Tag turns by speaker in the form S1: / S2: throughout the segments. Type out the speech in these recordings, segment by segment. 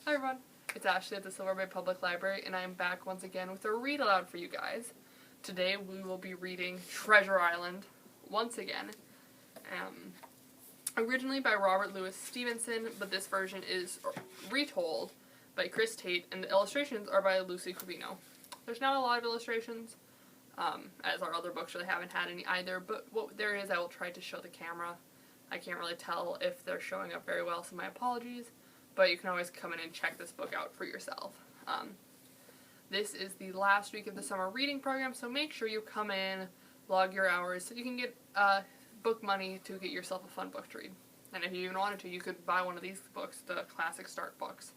S1: Hi everyone, it's Ashley at the Silver Bay Public Library, and I am back once again with a read aloud for you guys. Today we will be reading Treasure Island once again. Originally by Robert Louis Stevenson, but this version is retold by Chris Tate, and the illustrations are by Lucy Covino. There's not a lot of illustrations, as our other books really haven't had any either, but what there is I will try to show the camera. I can't really tell if they're showing up very well, so my apologies. But you can always come in and check this book out for yourself. This is the last week of the summer reading program, so make sure you come in, log your hours, so you can get book money to get yourself a fun book to read. And if you even wanted to, you could buy one of these books, the Classic Start books,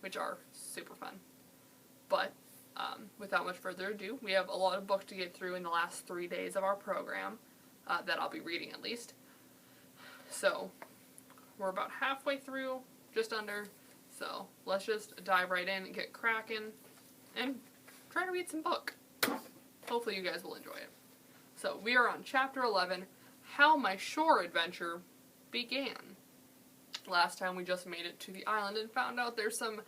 S1: which are super fun. But without much further ado, we have a lot of books to get through in the last 3 days of our program, that I'll be reading at least. So, we're about halfway through. Just under, so let's just dive right in and get cracking and try to read some book. Hopefully you guys will enjoy it. So we are on chapter 11, How My Shore Adventure Began. Last time we just made it to the island and found out there's some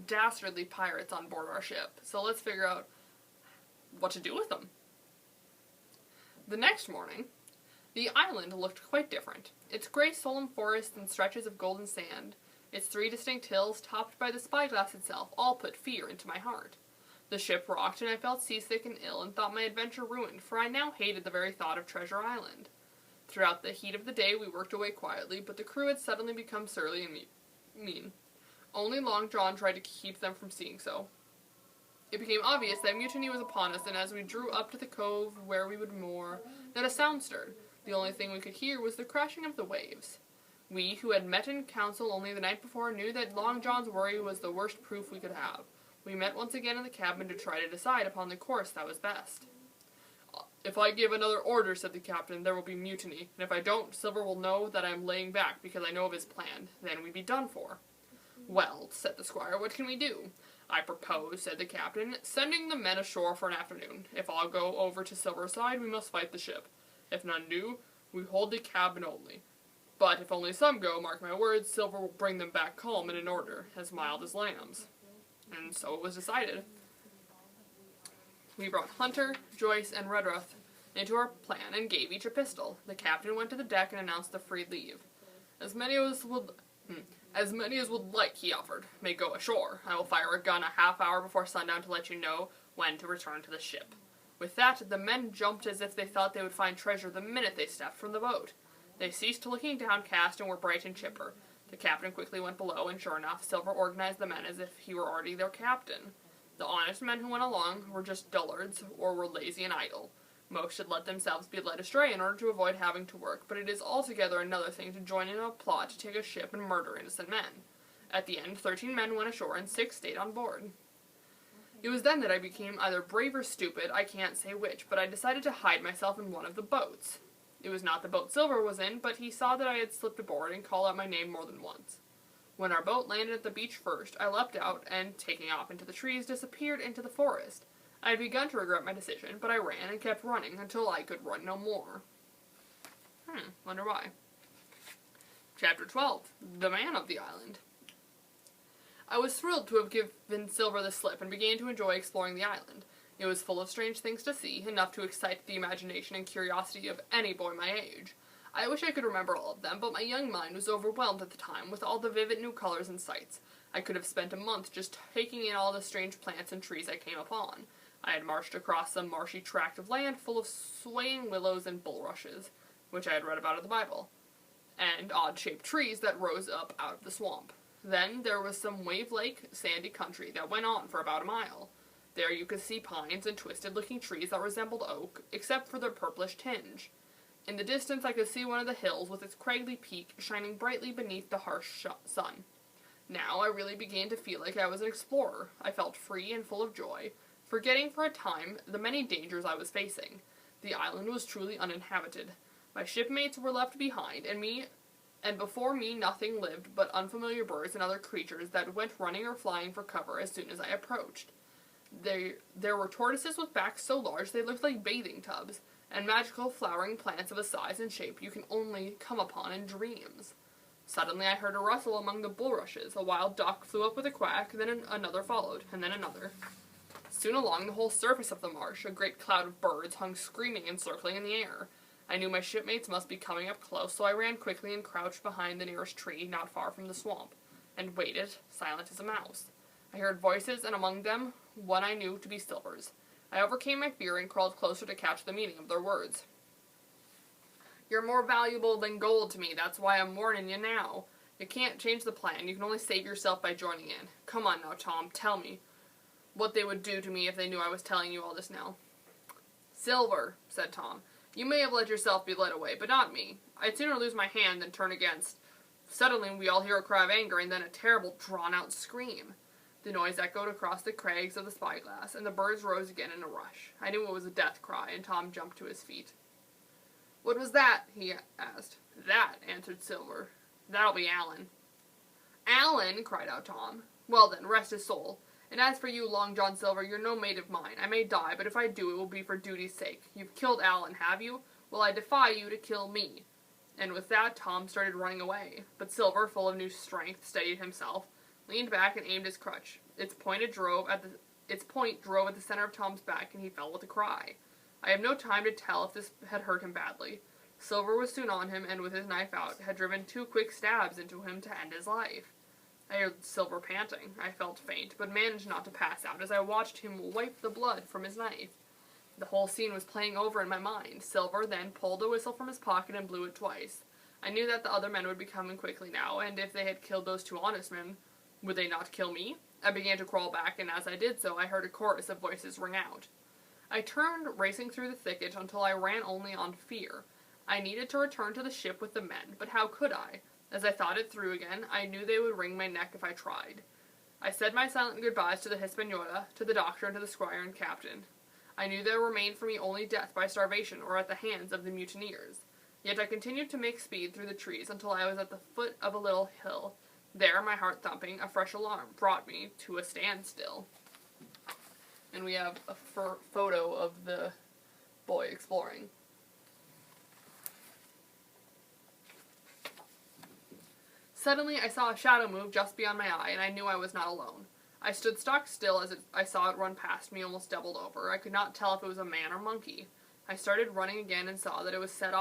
S1: dastardly pirates on board our ship, so let's figure out what to do with them. The next morning, the island looked quite different. Its gray solemn forest and stretches of golden sand, its 3 distinct hills, topped by the spyglass itself, all put fear into my heart. The ship rocked, and I felt seasick and ill, and thought my adventure ruined, for I now hated the very thought of Treasure Island. Throughout the heat of the day, we worked away quietly, but the crew had suddenly become surly and mean. Only Long John tried to keep them from seeing so. It became obvious that mutiny was upon us, and as we drew up to the cove where we would moor, that a sound stirred. The only thing we could hear was the crashing of the waves. We, who had met in council only the night before, knew that Long John's worry was the worst proof we could have. We met once again in the cabin to try to decide upon the course that was best. "If I give another order," said the captain, "there will be mutiny, and if I don't, Silver will know that I am laying back, because I know of his plan. Then we'd be done for." "Well," said the squire, "what can we do?" "I propose," said the captain, "sending the men ashore for an afternoon. If all go over to Silver's side, we must fight the ship. If none do, we hold the cabin only. But if only some go, mark my words, Silver will bring them back calm and in order, as mild as lambs." And so it was decided. We brought Hunter, Joyce, and Redruth into our plan and gave each a pistol. The captain went to the deck and announced the free leave. As many as would like," he offered, "may go ashore. I will fire a gun a half hour before sundown to let you know when to return to the ship." With that, the men jumped as if they thought they would find treasure the minute they stepped from the boat. They ceased looking downcast and were bright and chipper. The captain quickly went below, and sure enough, Silver organized the men as if he were already their captain. The honest men who went along were just dullards, or were lazy and idle. Most had let themselves be led astray in order to avoid having to work, but it is altogether another thing to join in a plot to take a ship and murder innocent men. At the end, 13 men went ashore and 6 stayed on board. It was then that I became either brave or stupid, I can't say which, but I decided to hide myself in one of the boats. It was not the boat Silver was in, but he saw that I had slipped aboard and called out my name more than once. When our boat landed at the beach first, I leapt out and, taking off into the trees, disappeared into the forest. I had begun to regret my decision, but I ran and kept running until I could run no more. Wonder why. Chapter 12, The Man of the Island. I was thrilled to have given Silver the slip and began to enjoy exploring the island. It was full of strange things to see, enough to excite the imagination and curiosity of any boy my age. I wish I could remember all of them, but my young mind was overwhelmed at the time with all the vivid new colors and sights. I could have spent a month just taking in all the strange plants and trees I came upon. I had marched across some marshy tract of land full of swaying willows and bulrushes, which I had read about in the Bible, and odd-shaped trees that rose up out of the swamp. Then there was some wave-like, sandy country that went on for about a mile. There you could see pines and twisted-looking trees that resembled oak, except for their purplish tinge. In the distance I could see one of the hills with its craggy peak shining brightly beneath the harsh sun. Now I really began to feel like I was an explorer. I felt free and full of joy, forgetting for a time the many dangers I was facing. The island was truly uninhabited. My shipmates were left behind, and before me nothing lived but unfamiliar birds and other creatures that went running or flying for cover as soon as I approached. There were tortoises with backs so large they looked like bathing tubs, and magical flowering plants of a size and shape you can only come upon in dreams. Suddenly I heard a rustle among the bulrushes. A wild duck flew up with a quack, then another followed, and then another. Soon along the whole surface of the marsh, a great cloud of birds hung screaming and circling in the air. I knew my shipmates must be coming up close, so I ran quickly and crouched behind the nearest tree, not far from the swamp, and waited, silent as a mouse. I heard voices, and among them, one I knew to be Silver's. I overcame my fear and crawled closer to catch the meaning of their words. "You're more valuable than gold to me, that's why I'm warning you now. You can't change the plan, you can only save yourself by joining in. Come on now, Tom, tell me what they would do to me if they knew I was telling you all this now." "Silver," said Tom, "you may have let yourself be led away, but not me. I'd sooner lose my hand than turn against." Suddenly we all hear a cry of anger and then a terrible drawn-out scream. The noise echoed across the crags of the spyglass, and the birds rose again in a rush. I knew it was a death cry, and Tom jumped to his feet. "What was that?" he asked. "That," answered Silver. "That'll be Alan." "Alan!" cried out Tom. "Well then, rest his soul. And as for you, Long John Silver, you're no mate of mine. I may die, but if I do, it will be for duty's sake. You've killed Alan, have you? Well, I defy you to kill me." And with that, Tom started running away. But Silver, full of new strength, steadied himself, leaned back and aimed his crutch. Its point drove at the center of Tom's back, and he fell with a cry. I have no time to tell if this had hurt him badly. Silver was soon on him, and with his knife out, had driven 2 quick stabs into him to end his life. I heard Silver panting. I felt faint, but managed not to pass out as I watched him wipe the blood from his knife. The whole scene was playing over in my mind. Silver then pulled a whistle from his pocket and blew it twice. I knew that the other men would be coming quickly now, and if they had killed those 2 honest men, would they not kill me? I began to crawl back, and as I did so, I heard a chorus of voices ring out. I turned, racing through the thicket, until I ran only on fear. I needed to return to the ship with the men, but how could I? As I thought it through again, I knew they would wring my neck if I tried. I said my silent goodbyes to the Hispaniola, to the doctor, and to the squire and captain. I knew there remained for me only death by starvation or at the hands of the mutineers. Yet I continued to make speed through the trees until I was at the foot of a little hill. There, my heart thumping, a fresh alarm brought me to a standstill. And we have a photo of the boy exploring. Suddenly, I saw a shadow move just beyond my eye, and I knew I was not alone. I stood stock still as I saw it run past me, almost doubled over. I could not tell if it was a man or monkey. I started running again and saw that it was set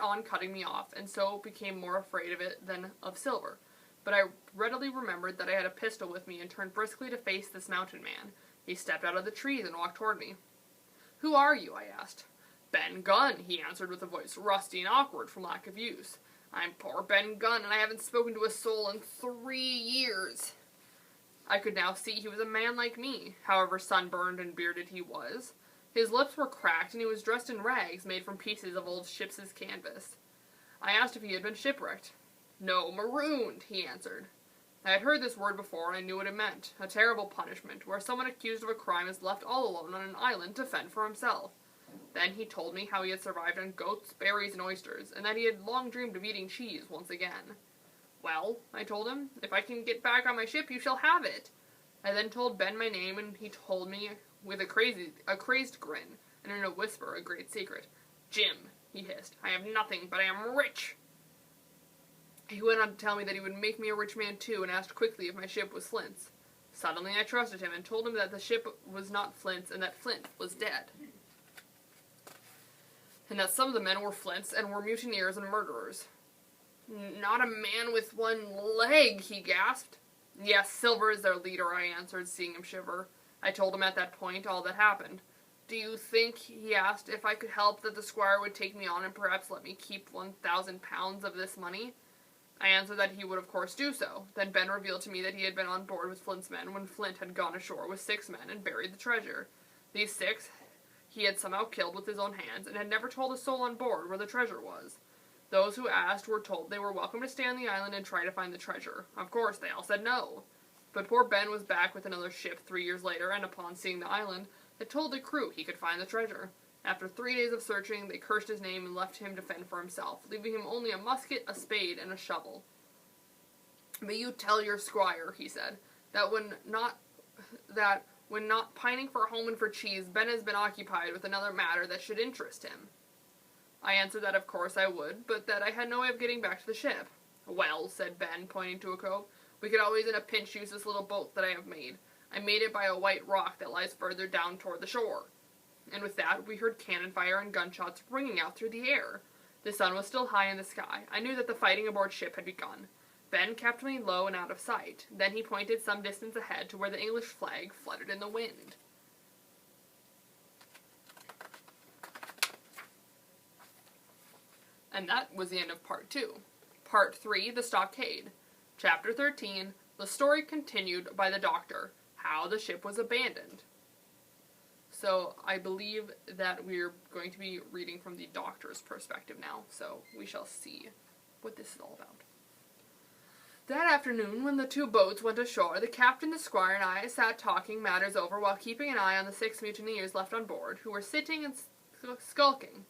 S1: on cutting me off, and so became more afraid of it than of Silver. But I readily remembered that I had a pistol with me and turned briskly to face this mountain man. He stepped out of the trees and walked toward me. "Who are you?" I asked. "Ben Gunn," he answered with a voice rusty and awkward from lack of use. "I'm poor Ben Gunn, and I haven't spoken to a soul in 3 years. I could now see he was a man like me, however sunburned and bearded he was. His lips were cracked, and he was dressed in rags made from pieces of old ship's canvas. I asked if he had been shipwrecked. "No, marooned," he answered. I had heard this word before, and I knew what it meant. A terrible punishment, where someone accused of a crime is left all alone on an island to fend for himself. Then he told me how he had survived on goats, berries, and oysters, and that he had long dreamed of eating cheese once again. "Well," I told him, "if I can get back on my ship, you shall have it." I then told Ben my name, and he told me, with a crazed grin, and in a whisper, a great secret. "Jim," he hissed, "I have nothing, but I am rich." He went on to tell me that he would make me a rich man too, and asked quickly if my ship was Flint's. Suddenly I trusted him, and told him that the ship was not Flint's, and that Flint was dead. And that some of the men were Flint's, and were mutineers and murderers. "Not a man with 1 leg, he gasped. "Yes, Silver is their leader," I answered, seeing him shiver. I told him at that point all that happened. "Do you think," he asked, "if I could help, that the squire would take me on and perhaps let me keep 1,000 pounds of this money?" I answered that he would of course do so. Then Ben revealed to me that he had been on board with Flint's men when Flint had gone ashore with 6 men and buried the treasure. These 6 he had somehow killed with his own hands, and had never told a soul on board where the treasure was. Those who asked were told they were welcome to stay on the island and try to find the treasure. Of course, they all said no. But poor Ben was back with another ship 3 years later, and upon seeing the island, had told the crew he could find the treasure. After 3 days of searching, they cursed his name and left him to fend for himself, leaving him only a musket, a spade, and a shovel. "But you tell your squire," he said, that when not pining for a home and for cheese, Ben has been occupied with another matter that should interest him." I answered that of course I would, but that I had no way of getting back to the ship. Well, said Ben, pointing to a cove, we could always in a pinch use this little boat that I have made. I made it by a white rock that lies further down toward the shore. And with that, we heard cannon fire and gunshots ringing out through the air. The sun was still high in the sky. I knew that the fighting aboard ship had begun. Ben kept me low and out of sight. Then he pointed some distance ahead to where the English flag fluttered in the wind. And that was the end of Part 2. Part 3, The Stockade. Chapter 13, The Story Continued by the Doctor, How the Ship Was Abandoned. So, I believe that we're going to be reading from the Doctor's perspective now, so we shall see what this is all about. That afternoon, when the 2 boats went ashore, the captain, the squire, and I sat talking matters over while keeping an eye on the 6 mutineers left on board, who were sitting and skulking.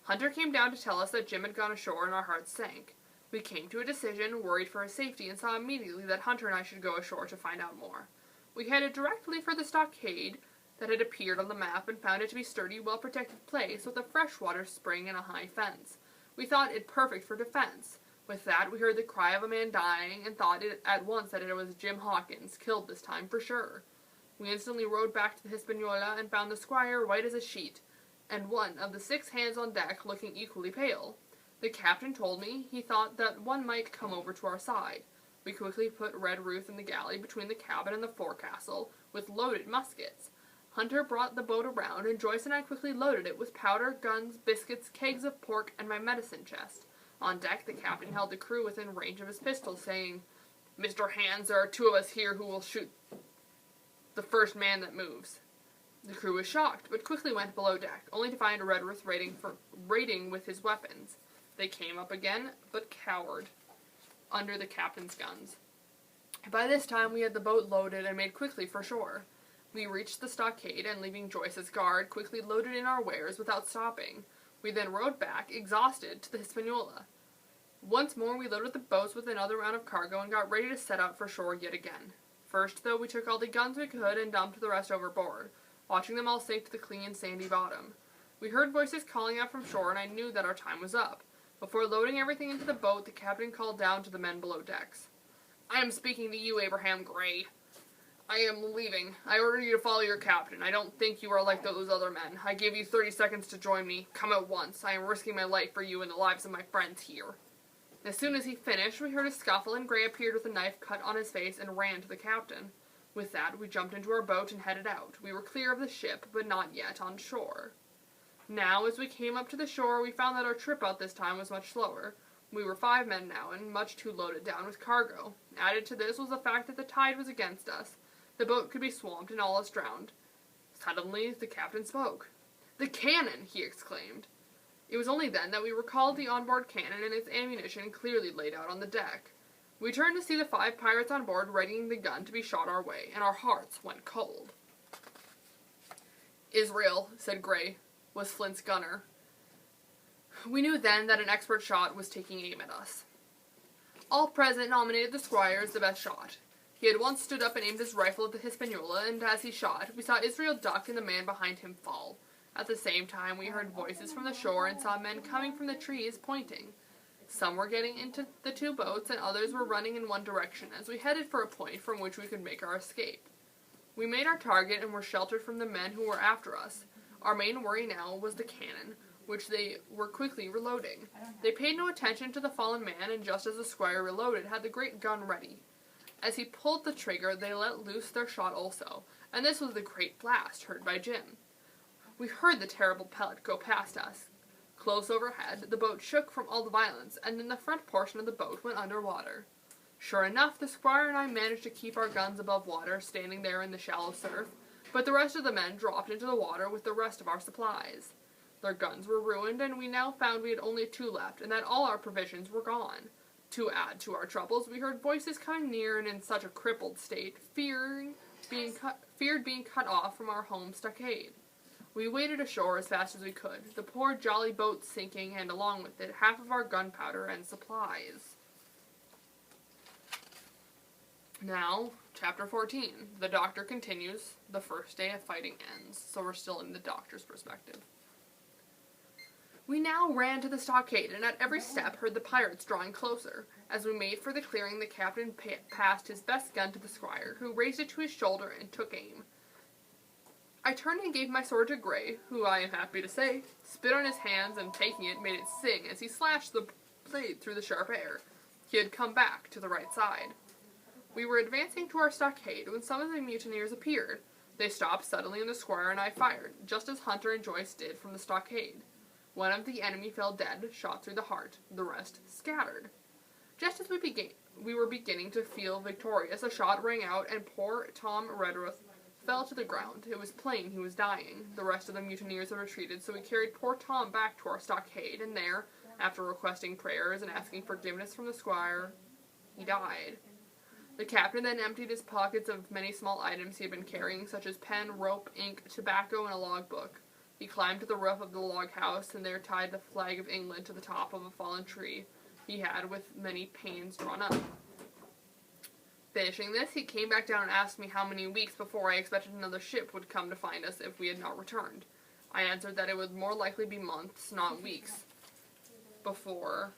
S1: Hunter came down to tell us that Jim had gone ashore, and our hearts sank. We came to a decision, worried for his safety, and saw immediately that Hunter and I should go ashore to find out more. We headed directly for the stockade that had appeared on the map and found it to be a sturdy, well-protected place with a freshwater spring and a high fence. We thought it perfect for defense. With that, we heard the cry of a man dying and thought at once that it was Jim Hawkins, killed this time for sure. We instantly rowed back to the Hispaniola and found the squire white as a sheet, and one of the 6 hands on deck looking equally pale. The captain told me he thought that one might come over to our side. We quickly put Red Ruth in the galley between the cabin and the forecastle with loaded muskets. Hunter brought the boat around, and Joyce and I quickly loaded it with powder, guns, biscuits, kegs of pork, and my medicine chest. On deck, the captain held the crew within range of his pistol, saying, "Mr. Hands, there are 2 of us here who will shoot the first man that moves." The crew was shocked, but quickly went below deck, only to find Redruth raiding with his weapons. They came up again, but cowered under the captain's guns. By this time, we had the boat loaded and made quickly for shore. We reached the stockade, and leaving Joyce's guard, quickly loaded in our wares without stopping. We then rowed back, exhausted, to the Hispaniola. Once more, we loaded the boats with another round of cargo and got ready to set out for shore yet again. First, though, we took all the guns we could and dumped the rest overboard, watching them all sink to the clean, sandy bottom. We heard voices calling out from shore, and I knew that our time was up. Before loading everything into the boat, the captain called down to the men below decks. "I am speaking to you, Abraham Gray. I am leaving. I order you to follow your captain. I don't think you are like those other men. I give you 30 seconds to join me. Come at once. I am risking my life for you and the lives of my friends here." As soon as he finished, we heard a scuffle, and Gray appeared with a knife cut on his face and ran to the captain. With that, we jumped into our boat and headed out. We were clear of the ship, but not yet on shore. Now, as we came up to the shore, we found that our trip out this time was much slower. We were 5 men now, and much too loaded down with cargo. Added to this was the fact that the tide was against us. The boat could be swamped and all us drowned. Suddenly, the captain spoke. "The cannon!" he exclaimed. It was only then that we recalled the onboard cannon and its ammunition clearly laid out on the deck. We turned to see the 5 pirates on board readying the gun to be shot our way, and our hearts went cold. "Israel," said Gray, was Flint's gunner. We knew then that an expert shot was taking aim at us. All present nominated the squire as the best shot. He had once stood up and aimed his rifle at the Hispaniola, and as he shot, we saw Israel duck and the man behind him fall. At the same time, we heard voices from the shore and saw men coming from the trees pointing. Some were getting into the 2 boats, and others were running in one direction as we headed for a point from which we could make our escape. We made our target and were sheltered from the men who were after us. Our main worry now was the cannon, which they were quickly reloading. They paid no attention to the fallen man, and just as the squire reloaded, had the great gun ready. As he pulled the trigger, they let loose their shot also, and this was the great blast heard by Jim. We heard the terrible pellet go past us. Close overhead, the boat shook from all the violence, and then the front portion of the boat went under water. Sure enough, the squire and I managed to keep our guns above water, standing there in the shallow surf, but the rest of the men dropped into the water with the rest of our supplies. Their guns were ruined, and we now found we had only 2 left, and that all our provisions were gone. To add to our troubles, we heard voices coming near, and in such a crippled state, feared being cut off from our home stockade. We waded ashore as fast as we could, the poor jolly boat sinking, and along with it, half of our gunpowder and supplies. Now, Chapter 14. The Doctor continues. The first day of fighting ends. So we're still in the Doctor's perspective. We now ran to the stockade, and at every step heard the pirates drawing closer. As we made for the clearing, the captain passed his best gun to the squire, who raised it to his shoulder and took aim. I turned and gave my sword to Gray, who, I am happy to say, spit on his hands and, taking it, made it sing as he slashed the blade through the sharp air. He had come back to the right side. We were advancing to our stockade when some of the mutineers appeared. They stopped suddenly, and the squire and I fired, just as Hunter and Joyce did from the stockade. One of the enemy fell dead, shot through the heart. The rest scattered. Just as we were beginning to feel victorious, a shot rang out, and poor Tom Redruth fell to the ground. It was plain he was dying. The rest of the mutineers had retreated, so we carried poor Tom back to our stockade, and there, after requesting prayers and asking forgiveness from the squire, he died. The captain then emptied his pockets of many small items he had been carrying, such as pen, rope, ink, tobacco, and a logbook. He climbed to the roof of the log house, and there tied the flag of England to the top of a fallen tree he had with many pains drawn up. Finishing this, he came back down and asked me how many weeks before I expected another ship would come to find us if we had not returned. I answered that it would more likely be months, not weeks, before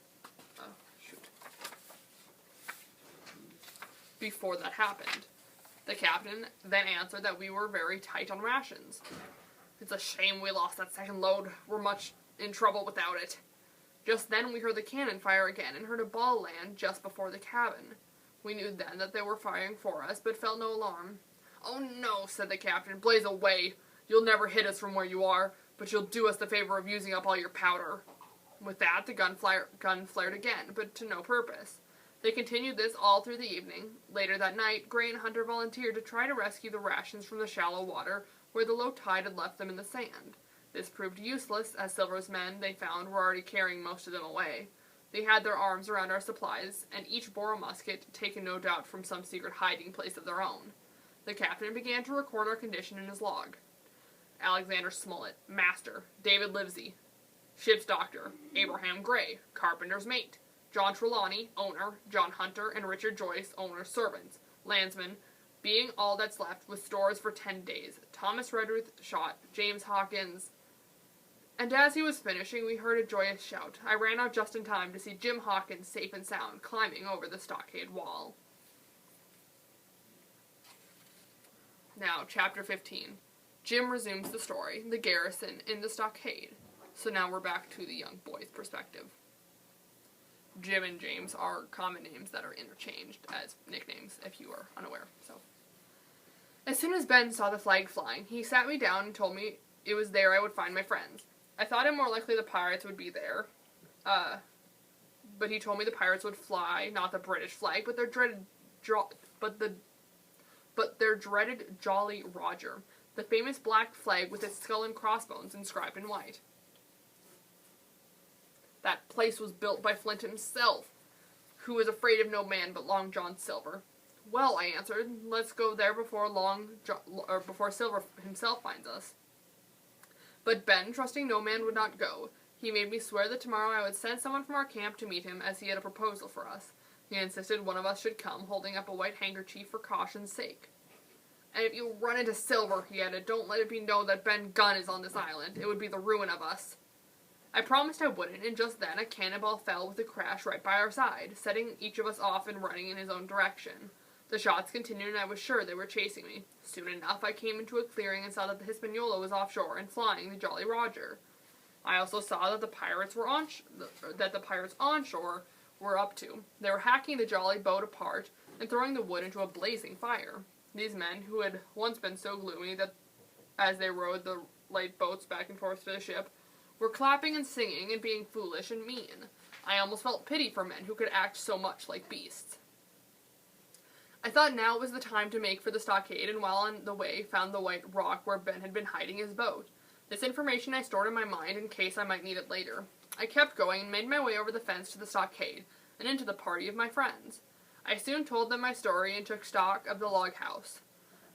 S1: that happened. The captain then answered that we were very tight on rations. It's a shame we lost that second load. We're much in trouble without it. Just then we heard the cannon fire again and heard a ball land just before the cabin. We knew then that they were firing for us, but felt no alarm. "Oh no," said the captain, "blaze away. You'll never hit us from where you are, but you'll do us the favor of using up all your powder." With that, the gun flared again, but to no purpose. They continued this all through the evening. Later that night, Gray and Hunter volunteered to try to rescue the rations from the shallow water where the low tide had left them in the sand. This proved useless, as Silver's men, they found, were already carrying most of them away. They had their arms around our supplies, and each bore a musket, taken no doubt from some secret hiding place of their own. The captain began to record our condition in his log. Alexander Smollett, master. David Livesey, ship's doctor. Abraham Gray, carpenter's mate. John Trelawney, owner. John Hunter and Richard Joyce, owner's servants. Landsmen, being all that's left, with stores for 10 days. Thomas Redruth shot. James Hawkins. And as he was finishing, we heard a joyous shout. I ran out just in time to see Jim Hawkins safe and sound, climbing over the stockade wall. Now, Chapter 15. Jim resumes the story, the garrison in the stockade. So now we're back to the young boy's perspective. Jim and James are common names that are interchanged as nicknames, if you are unaware. So, as soon as Ben saw the flag flying, he sat me down and told me it was there I would find my friends. I thought it more likely the pirates would be there, but he told me the pirates would fly not the British flag, but their dreaded Jolly Roger, the famous black flag with its skull and crossbones inscribed in white. That place was built by Flint himself, who was afraid of no man but Long John Silver. Well, I answered, let's go there before Silver himself finds us. But Ben, trusting no man, would not go. He made me swear that tomorrow I would send someone from our camp to meet him, as he had a proposal for us. He insisted one of us should come, holding up a white handkerchief for caution's sake. And if you run into Silver, he added, don't let it be known that Ben Gunn is on this island. It would be the ruin of us. I promised I wouldn't, and just then a cannonball fell with a crash right by our side, setting each of us off and running in his own direction. The shots continued, and I was sure they were chasing me. Soon enough, I came into a clearing and saw that the Hispaniola was offshore and flying the Jolly Roger. I also saw that the pirates onshore were up to. They were hacking the jolly boat apart and throwing the wood into a blazing fire. These men, who had once been so gloomy that as they rowed the light boats back and forth to the ship, were clapping and singing and being foolish and mean. I almost felt pity for men who could act so much like beasts. I thought now was the time to make for the stockade, and while on the way found the white rock where Ben had been hiding his boat. This information I stored in my mind in case I might need it later. I kept going and made my way over the fence to the stockade, and into the party of my friends. I soon told them my story and took stock of the log house.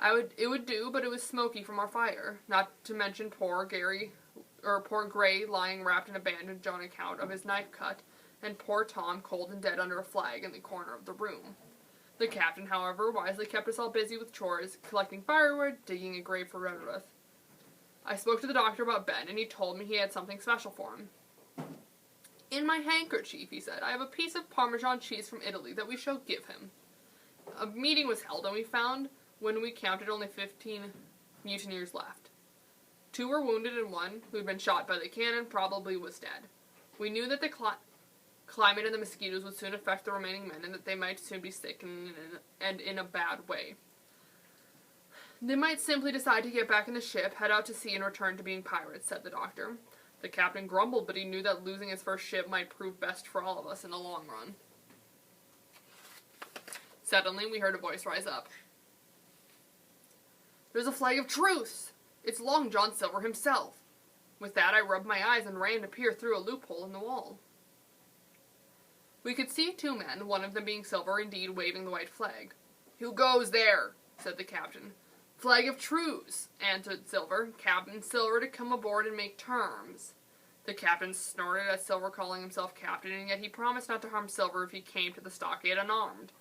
S1: It would do, but it was smoky from our fire, not to mention poor Gray lying wrapped in a bandage on account of his knife cut, and poor Tom cold and dead under a flag in the corner of the room. The captain, however, wisely kept us all busy with chores, collecting firewood, digging a grave for Redruth. I spoke to the doctor about Ben, and he told me he had something special for him. "In my handkerchief," he said, "I have a piece of Parmesan cheese from Italy that we shall give him." A meeting was held, and we found, when we counted, only 15 mutineers left. 2 were wounded, and 1, who had been shot by the cannon, probably was dead. We knew that the climate and the mosquitoes would soon affect the remaining men, and that they might soon be sick and in a bad way. "They might simply decide to get back in the ship, head out to sea, and return to being pirates," said the doctor. The captain grumbled, but he knew that losing his first ship might prove best for all of us in the long run. Suddenly, we heard a voice rise up. "There's a flag of truce! It's Long John Silver himself." With that, I rubbed my eyes and ran to peer through a loophole in the wall. We could see 2 men, one of them being Silver, indeed, waving the white flag. "Who goes there?" said the captain. "Flag of truce," answered Silver. "Captain Silver to come aboard and make terms." The captain snorted at Silver calling himself captain, and yet he promised not to harm Silver if he came to the stockade unarmed.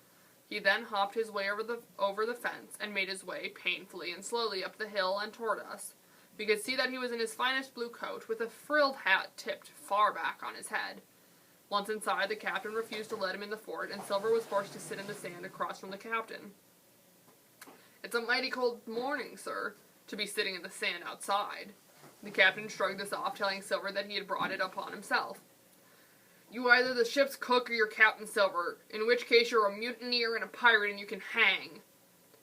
S1: He then hopped his way over the fence and made his way, painfully and slowly, up the hill and toward us. We could see that he was in his finest blue coat, with a frilled hat tipped far back on his head. Once inside, the captain refused to let him in the fort, and Silver was forced to sit in the sand across from the captain. "It's a mighty cold morning, sir, to be sitting in the sand outside." The captain shrugged this off, telling Silver that he had brought it upon himself. "You are either the ship's cook or you're Captain Silver, in which case you're a mutineer and a pirate and you can hang."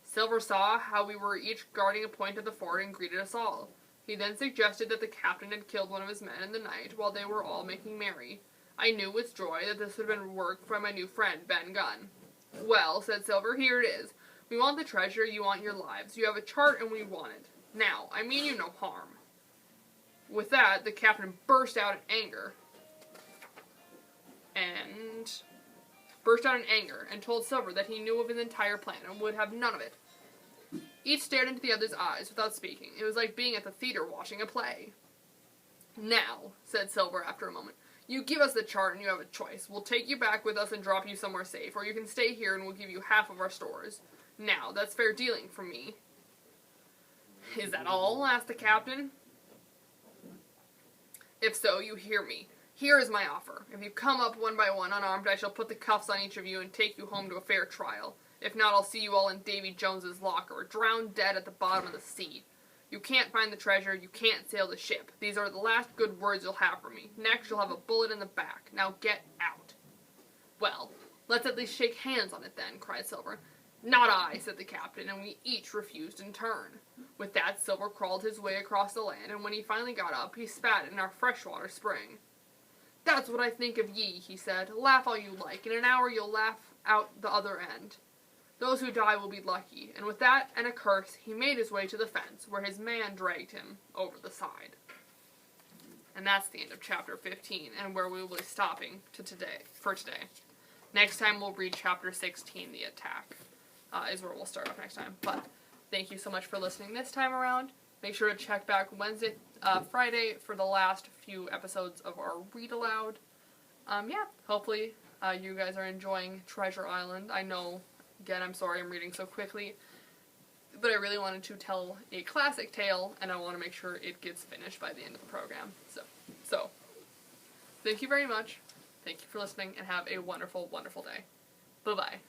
S1: Silver saw how we were each guarding a point of the fort and greeted us all. He then suggested that the captain had killed one of his men in the night while they were all making merry. I knew with joy that this would have been work from my new friend, Ben Gunn. "Well," said Silver, "here it is. We want the treasure, you want your lives. You have a chart and we want it. Now, I mean you no harm." With that, the captain burst out in anger and told Silver that he knew of his entire plan and would have none of it. Each stared into the other's eyes without speaking. It was like being at the theater watching a play. "Now," said Silver after a moment, "you give us the chart and you have a choice. We'll take you back with us and drop you somewhere safe, or you can stay here and we'll give you half of our stores. Now, that's fair dealing from me." "Is that all?" asked the captain. "If so, you hear me. Here is my offer. If you come up one by one unarmed, I shall put the cuffs on each of you and take you home to a fair trial. If not, I'll see you all in Davy Jones's locker, drowned dead at the bottom of the sea. You can't find the treasure, you can't sail the ship. These are the last good words you'll have from me. Next, you'll have a bullet in the back. Now get out." "Well, let's at least shake hands on it then," cried Silver. "Not I," said the captain, and we each refused in turn. With that, Silver crawled his way across the land, and when he finally got up, he spat in our freshwater spring. "That's what I think of ye," he said. "Laugh all you like. In an hour you'll laugh out the other end. Those who die will be lucky." And with that and a curse, he made his way to the fence, where his man dragged him over the side. And that's the end of chapter 15, and where we will be stopping for today. Next time we'll read chapter 16, The Attack, is where we'll start off next time. But thank you so much for listening this time around. Make sure to check back Friday for the last few episodes of our Read Aloud. Hopefully you guys are enjoying Treasure Island. I know, again, I'm sorry I'm reading so quickly, but I really wanted to tell a classic tale, and I want to make sure it gets finished by the end of the program. So thank you very much. Thank you for listening, and have a wonderful, wonderful day. Bye-bye.